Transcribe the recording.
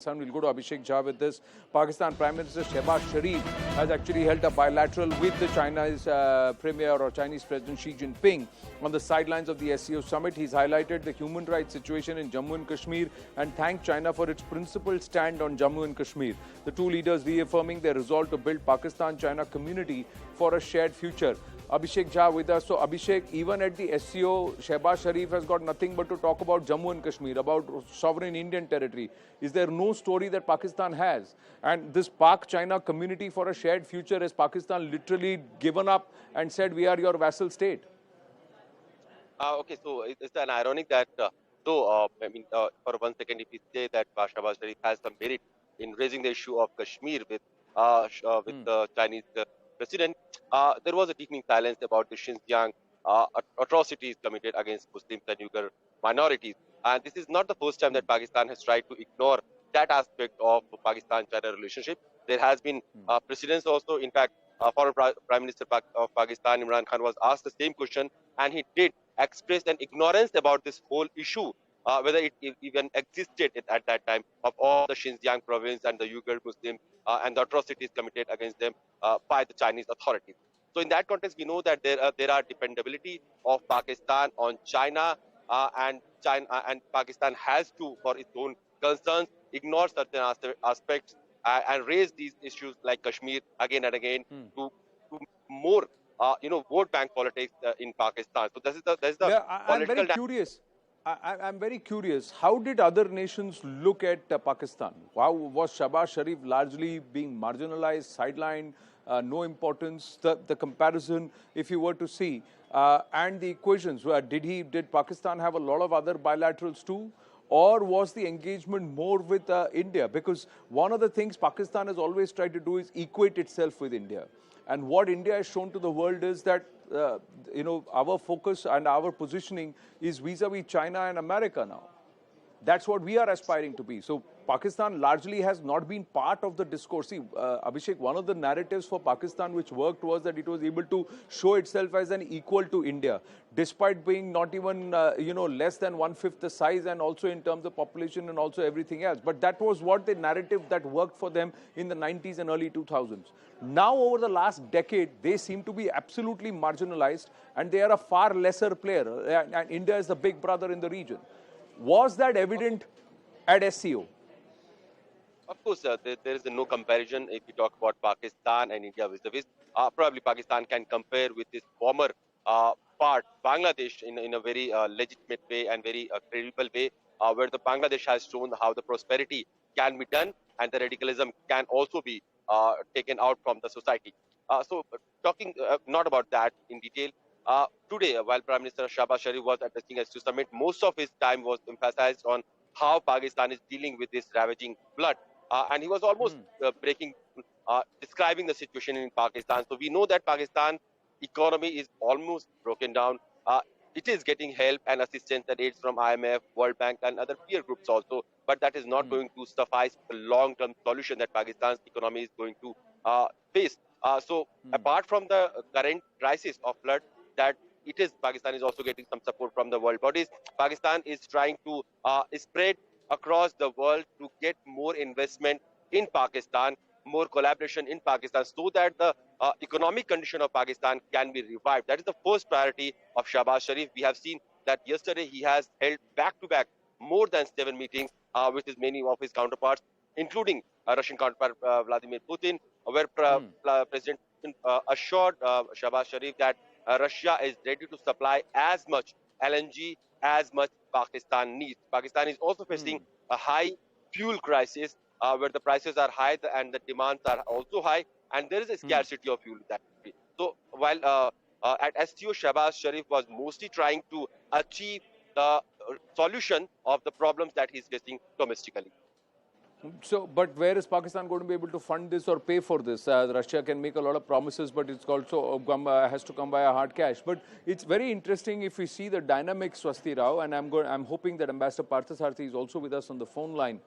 We'll go to Abhishek Jha with this. Pakistan Prime Minister Shehbaz Sharif has actually held a bilateral with the Chinese Premier or Chinese President Xi Jinping on the sidelines of the SCO Summit. He's highlighted the human rights situation in Jammu and Kashmir and thanked China for its principled stand on Jammu and Kashmir. The two leaders reaffirming their resolve to build Pakistan-China community for a shared future. Abhishek Jha with us. So Abhishek, even at the SCO, Shehbaz Sharif has got nothing but to talk about Jammu and Kashmir, about sovereign Indian territory. Is there no story that Pakistan has? And this Pak-China community for a shared future, has Pakistan literally given up and said, we are your vassal state? Okay, so it's an ironic that, for one second, if we say that Shehbaz Sharif has some merit in raising the issue of Kashmir with the Chinese president, there was a deepening silence about the Xinjiang atrocities committed against Muslims and Uyghur minorities. And this is not the first time that Pakistan has tried to ignore that aspect of Pakistan-China relationship. There has been precedents also. In fact, former Prime Minister of Pakistan, Imran Khan, was asked the same question, and he did express an ignorance about this whole issue, whether it even existed at that time, of all the Xinjiang province and the Uyghur Muslims and the atrocities committed against them by the Chinese authorities. So in that context, we know that there are dependability of Pakistan on China, and Pakistan has to, for its own concerns, ignore certain aspects and raise these issues like Kashmir again and again to more, vote bank politics in Pakistan. So this is the I'm very curious. I'm very curious. How did other nations look at Pakistan? How was Shehbaz Sharif largely being marginalized, sidelined, no importance? The comparison, if you were to see, and the equations, did Pakistan have a lot of other bilaterals too? Or was the engagement more with India? Because one of the things Pakistan has always tried to do is equate itself with India. And what India has shown to the world is that, our focus and our positioning is vis-a-vis China and America now. That's what we are aspiring to be. So Pakistan largely has not been part of the discourse. See, Abhishek, one of the narratives for Pakistan which worked was that it was able to show itself as an equal to India, despite being not even, less than 1/5 the size, and also in terms of population and also everything else. But that was what the narrative that worked for them in the 90s and early 2000s. Now, over the last decade, they seem to be absolutely marginalized, and they are a far lesser player. And India is the big brother in the region. Was that evident at SCO? Of course, there is no comparison if we talk about Pakistan and India vis-a-vis. Probably Pakistan can compare with this former part, Bangladesh, in a very legitimate way and very credible way, where the Bangladesh has shown how the prosperity can be done and the radicalism can also be taken out from the society. So talking not about that in detail, today, while Prime Minister Shehbaz Sharif was addressing SCO Summit, most of his time was emphasized on how Pakistan is dealing with this ravaging flood. And he was almost describing the situation in Pakistan. So we know that Pakistan economy is almost broken down. It is getting help and assistance and aids from IMF, World Bank, and other peer groups also. But that is not going to suffice the long-term solution that Pakistan's economy is going to face. So apart from the current crisis of flood, that Pakistan is also getting some support from the world bodies. Pakistan is trying to spread across the world to get more investment in Pakistan, more collaboration in Pakistan, so that the economic condition of Pakistan can be revived. That is the first priority of Shehbaz Sharif. We have seen that yesterday he has held back-to-back more than 7 meetings with many of his counterparts, including Russian counterpart Vladimir Putin, where President assured Shehbaz Sharif that Russia is ready to supply as much LNG as much Pakistan needs. Pakistan is also facing a high fuel crisis, where the prices are high and the demands are also high, and there is a scarcity of fuel in that country. So while at SCO, Shehbaz Sharif was mostly trying to achieve the solution of the problems that he's facing domestically. So, but where is Pakistan going to be able to fund this or pay for this? Russia can make a lot of promises, but it's also has to come by a hard cash. But it's very interesting if we see the dynamics, Swasti Rao, and I'm hoping that Ambassador Parthasarathy is also with us on the phone line.